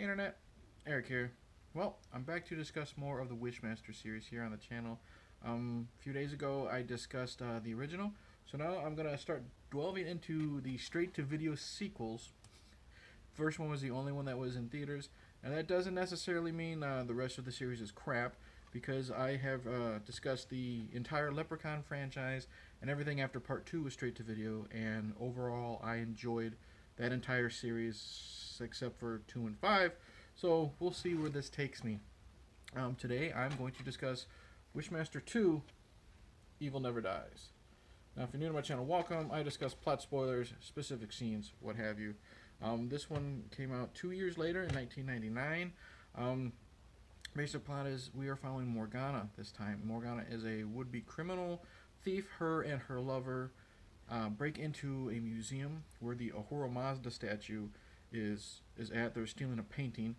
Hey Internet, Eric here. Well, I'm back to discuss more of the Wishmaster series here on the channel. A few days ago I discussed the original, so now I'm going to start delving into the straight-to-video sequels. First one was the only one that was in theaters, and that doesn't necessarily mean the rest of the series is crap, because I have discussed the entire Leprechaun franchise, and everything after part 2 was straight-to-video, and overall I enjoyed that entire series except for 2 and 5. So we'll see where this takes me. Today I'm going to discuss Wishmaster 2, Evil Never Dies. Now, if you're new to my channel, welcome. I discuss plot spoilers, specific scenes, what have you. This one came out 2 years later in 1999. Basic plot is we are following Morgana this time. Morgana is a would-be criminal thief. Her and her lover break into a museum where the Ahura Mazda statue is at. They're stealing a painting,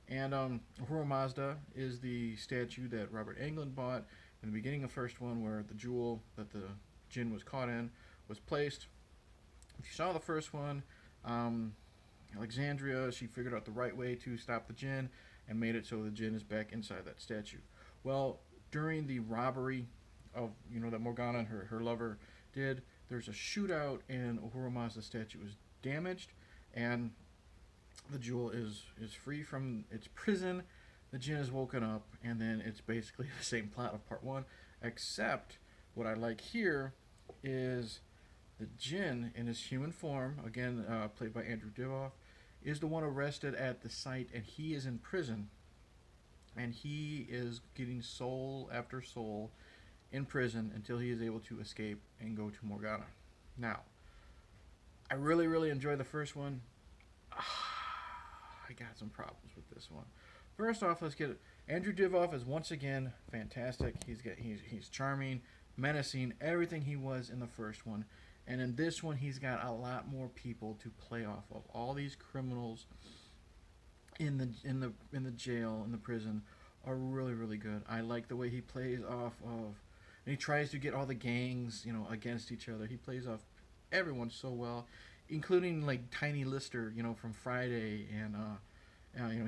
and Ahura Mazda is the statue that Robert Englund bought in the beginning of the first one, where the jewel that the Djinn was caught in was placed. If you saw the first one, Alexandria, she figured out the right way to stop the Djinn and made it so the Djinn is back inside that statue. Well, during the robbery of that Morgana and her lover did, there's a shootout and Ahura Mazda's statue is damaged, and the jewel is free from its prison. The Djinn is woken up, and then it's basically the same plot of part 1, except what I like here is the Djinn in his human form, again played by Andrew Divoff, is the one arrested at the site, and he is in prison, and he is getting soul after soul in prison until he is able to escape and go to Morgana. Now, I really enjoy the first one. I got some problems with this one. First off, let's get it. Andrew Divoff is once again fantastic. He's charming, menacing, everything he was in the first one. And in this one, he's got a lot more people to play off of. All these criminals in the jail, in the prison, are really good. I like the way he plays off of, and he tries to get all the gangs, against each other. He plays off everyone so well, including like Tiny Lister, from Friday, and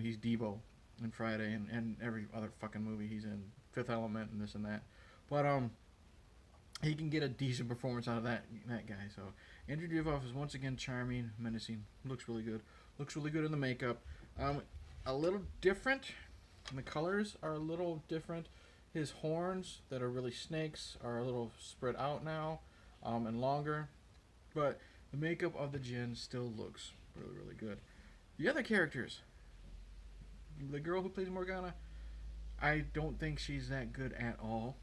he's Debo in Friday, and every other fucking movie he's in, Fifth Element and this and that. But he can get a decent performance out of that guy. So Andrew Divoff is once again charming, menacing, looks really good. Looks really good in the makeup. A little different. And the colors are a little different. His horns, that are really snakes, are a little spread out now, and longer. But the makeup of the Djinn still looks really good. The other characters, the girl who plays Morgana, I don't think she's that good at all.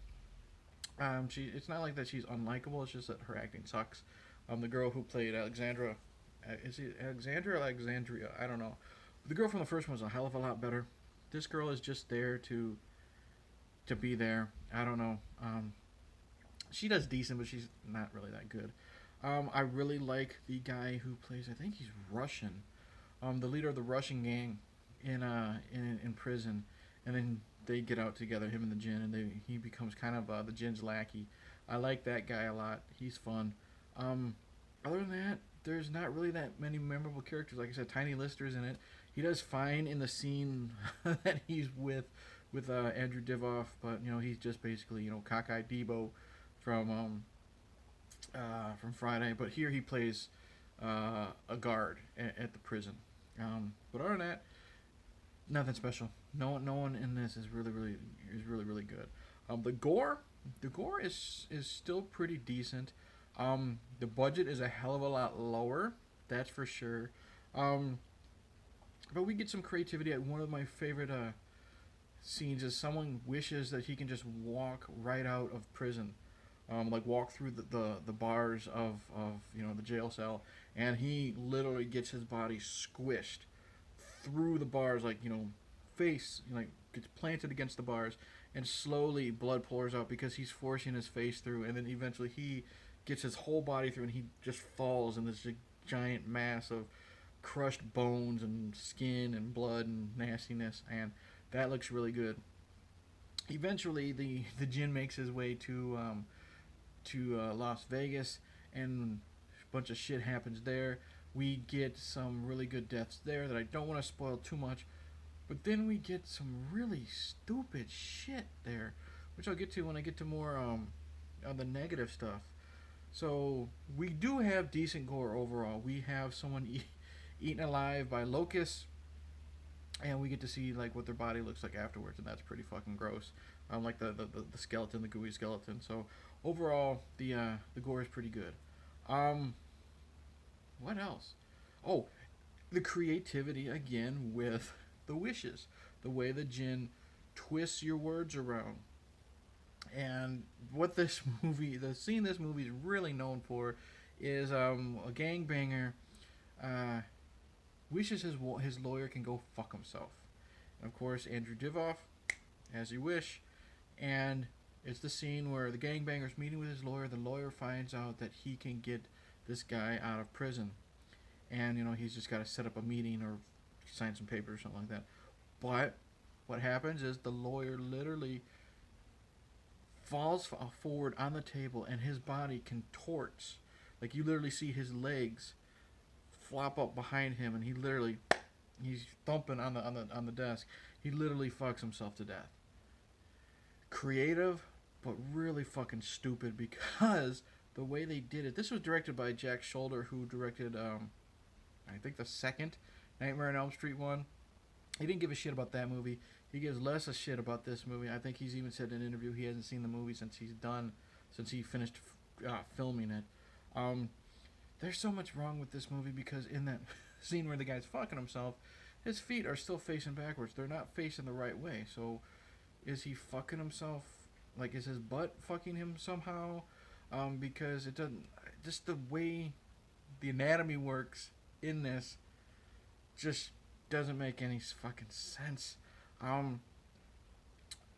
It's not like that she's unlikable. It's just that her acting sucks. The girl who played Alexandra, is it Alexandra or Alexandria? I don't know. The girl from the first one was a hell of a lot better. This girl is just there to be there. I don't know. She does decent, but she's not really that good. I really like the guy who plays, I think he's Russian, the leader of the Russian gang in prison, and then they get out together, him and the Djinn, and he becomes kind of the Djinn's lackey. I like that guy a lot. He's fun. Other than that, there's not really that many memorable characters. Like I said, Tiny Lister's in it. He does fine in the scene that he's with Andrew Divoff, but he's just basically cockeyed Debo from Friday. But here he plays a guard at the prison. But other than that, nothing special. No one in this is really good. The gore is still pretty decent. The budget is a hell of a lot lower, that's for sure. But we get some creativity. One of my favorite scenes is someone wishes that he can just walk right out of prison, like walk through the bars of the jail cell, and he literally gets his body squished through the bars, like face gets planted against the bars, and slowly blood pours out because he's forcing his face through, and then eventually he gets his whole body through, and he just falls in this giant mass of crushed bones and skin and blood and nastiness, and that looks really good. Eventually, the Djinn makes his way to Las Vegas, and a bunch of shit happens there. We get some really good deaths there that I don't want to spoil too much. But then we get some really stupid shit there, which I'll get to when I get to more on the negative stuff. So we do have decent gore overall. We have someone eaten alive by locusts, and we get to see like what their body looks like afterwards, and that's pretty fucking gross. Like the skeleton, the gooey skeleton. So overall, the gore is pretty good. Um, what else? Oh, the creativity again with the wishes, the way the Djinn twists your words around, and what this movie, the scene this movie is really known for, is a gangbanger uh, wishes his lawyer can go fuck himself. And of course, Andrew Divoff, as you wish, and it's the scene where the gangbanger's meeting with his lawyer. The lawyer finds out that he can get this guy out of prison, and he's just got to set up a meeting or sign some paper or something like that. But what happens is the lawyer literally falls forward on the table, and his body contorts. Like you literally see his legs flop up behind him, and he's thumping on the desk. He literally fucks himself to death. Creative, but really fucking stupid because the way they did it. This was directed by Jack Shoulder, who directed I think the second Nightmare on Elm Street one. He didn't give a shit about that movie. He gives less a shit about this movie. I think he's even said in an interview he hasn't seen the movie since he finished filming it. There's so much wrong with this movie because in that scene where the guy's fucking himself, his feet are still facing backwards. They're not facing the right way. So, is he fucking himself? Like, is his butt fucking him somehow? Because it doesn't. Just the way the anatomy works in this just doesn't make any fucking sense.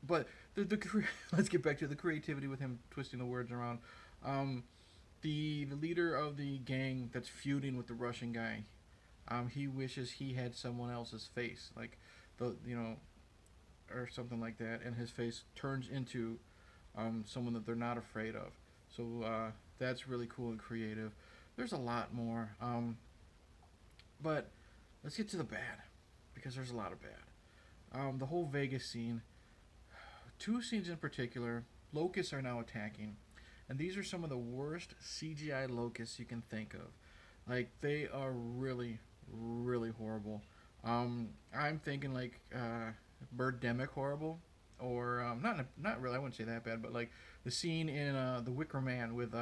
But let's get back to the creativity with him twisting the words around. The leader of the gang that's feuding with the Russian guy, he wishes he had someone else's face, like or something like that, and his face turns into someone that they're not afraid of. So that's really cool and creative. There's a lot more, but let's get to the bad because there's a lot of bad. The whole Vegas scene, two scenes in particular, locusts are now attacking. And these are some of the worst CGI locusts you can think of. Like, they are really, really horrible. I'm thinking like Birdemic horrible, or not really. I wouldn't say that bad, but like the scene in The Wicker Man with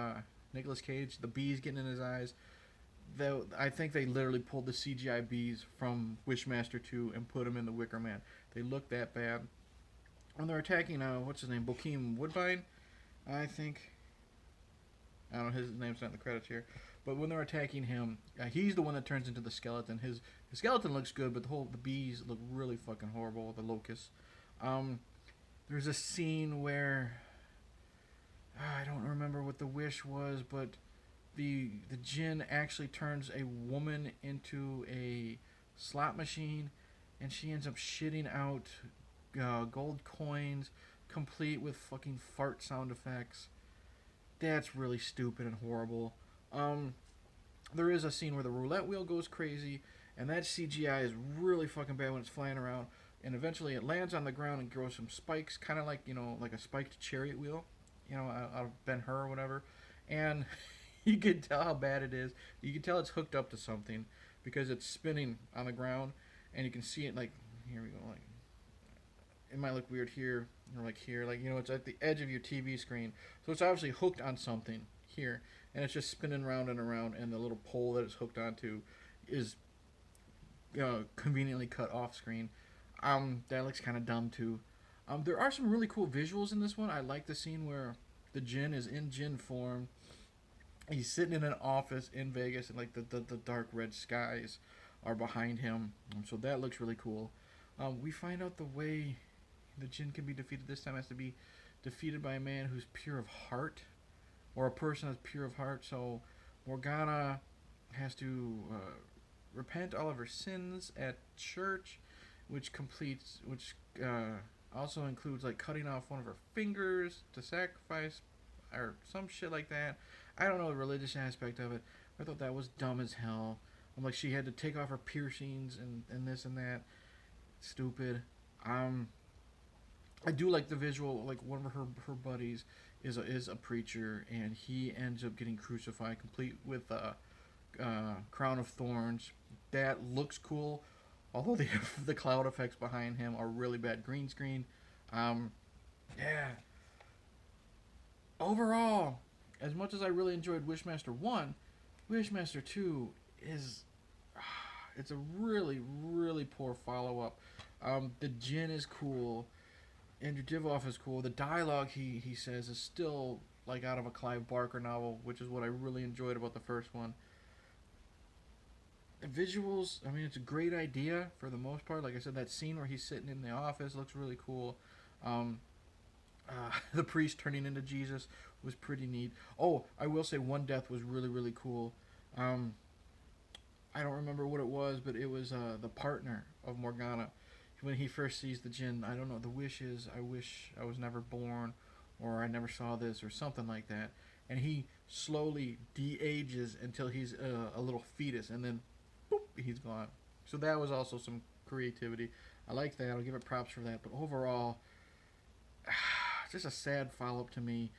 Nicolas Cage, the bees getting in his eyes. I think they literally pulled the CGI bees from Wishmaster 2 and put them in The Wicker Man. They look that bad. When they're attacking, what's his name, Bokeem Woodbine, I think. I don't know, his name's not in the credits here. But when they're attacking him, he's the one that turns into the skeleton. His skeleton looks good, but the bees look really fucking horrible, the locusts. There's a scene where I don't remember what the wish was, but the Djinn actually turns a woman into a slot machine, and she ends up shitting out gold coins, complete with fucking fart sound effects. That's really stupid and horrible. There is a scene where the roulette wheel goes crazy, and that CGI is really fucking bad when it's flying around. And eventually it lands on the ground and grows some spikes, kind of like like a spiked chariot wheel, out of Ben Hur or whatever. And you can tell how bad it is. You can tell it's hooked up to something because it's spinning on the ground, and you can see it like here we go. Like it might look weird here or like here, like it's at the edge of your TV screen. So it's obviously hooked on something here, and it's just spinning round and around. And the little pole that it's hooked onto is conveniently cut off screen. That looks kind of dumb too. There are some really cool visuals in this one. I like the scene where the Djinn is in Djinn form. He's sitting in an office in Vegas, and like the dark red skies are behind him. So that looks really cool. We find out the way the Djinn can be defeated this time has to be defeated by a man who's pure of heart, or a person that's pure of heart. So Morgana has to repent all of her sins at church, which also includes like cutting off one of her fingers to sacrifice, or some shit like that. I don't know the religious aspect of it. I thought that was dumb as hell. I'm like, she had to take off her piercings and this and that. Stupid. Um, I do like the visual. Like one of her buddies is a preacher, and he ends up getting crucified, complete with crown of thorns. That looks cool, although the the cloud effects behind him are really bad green screen. Um, yeah. Overall, as much as I really enjoyed Wishmaster 1, Wishmaster 2 is it's a really really poor follow up. The Djinn is cool. Andrew Divoff is cool. The dialogue he says is still like out of a Clive Barker novel, which is what I really enjoyed about the first one. The visuals, I mean, it's a great idea for the most part. Like I said, that scene where he's sitting in the office looks really cool. Um, the priest turning into Jesus was pretty neat. Oh, I will say one death was really really cool. Um, I don't remember what it was, but it was the partner of Morgana. When he first sees the Djinn, I don't know, the wish is, I wish I was never born, or I never saw this, or something like that. And he slowly de-ages until he's a little fetus, and then, boop, he's gone. So that was also some creativity. I like that. I'll give it props for that. But overall, just a sad follow-up to me.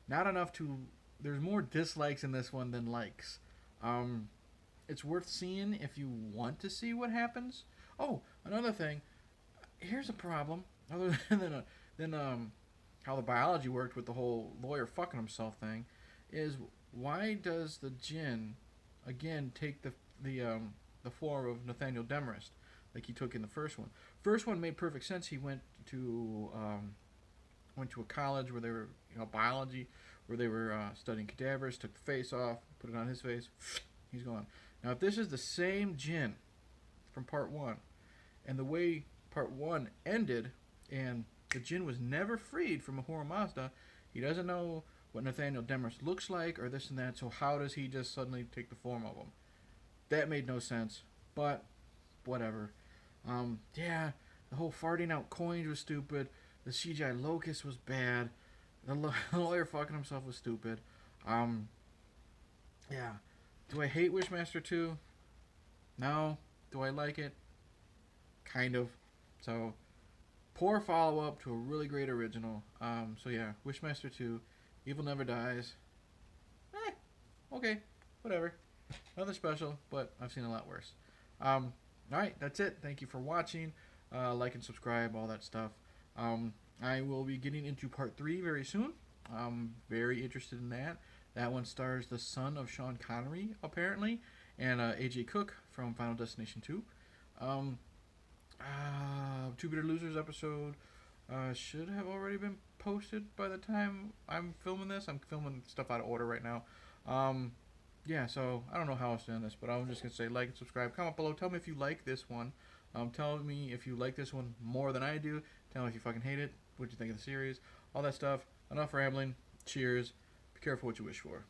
Not enough to... There's more dislikes in this one than likes. Um, it's worth seeing if you want to see what happens. Oh, another thing. Here's a problem. Other than how the biology worked with the whole lawyer fucking himself thing, is why does the Djinn again take the form of Nathaniel Demarest like he took in the first one? First one made perfect sense. He went to a college where they were biology, where they were studying cadavers. Took the face off, put it on his face. He's gone. Now if this is the same Djinn from part one, and the way part one ended, and the Djinn was never freed from Ahura Mazda, he doesn't know what Nathaniel Demarest looks like or this and that, so how does he just suddenly take the form of him? That made no sense, but whatever. Yeah, the whole farting out coins was stupid. The CGI locust was bad. The lawyer fucking himself was stupid. Um, yeah. Do I hate Wishmaster 2? No. Do I like it? Kind of. So, poor follow up to a really great original. So yeah, Wishmaster 2, Evil Never Dies. Okay, whatever. Nothing special, but I've seen a lot worse. Alright, that's it. Thank you for watching. Like and subscribe, all that stuff. I will be getting into part 3 very soon. I'm very interested in that. That one stars the son of Sean Connery, apparently, and AJ Cook from Final Destination 2. Two Bitter Losers episode should have already been posted by the time I'm filming this. I'm filming stuff out of order right now. Yeah, so I don't know how else to end this, but I'm just going to say like and subscribe. Comment below. Tell me if you like this one. Tell me if you like this one more than I do. Tell me if you fucking hate it. What you think of the series. All that stuff. Enough rambling. Cheers. Be careful what you wish for.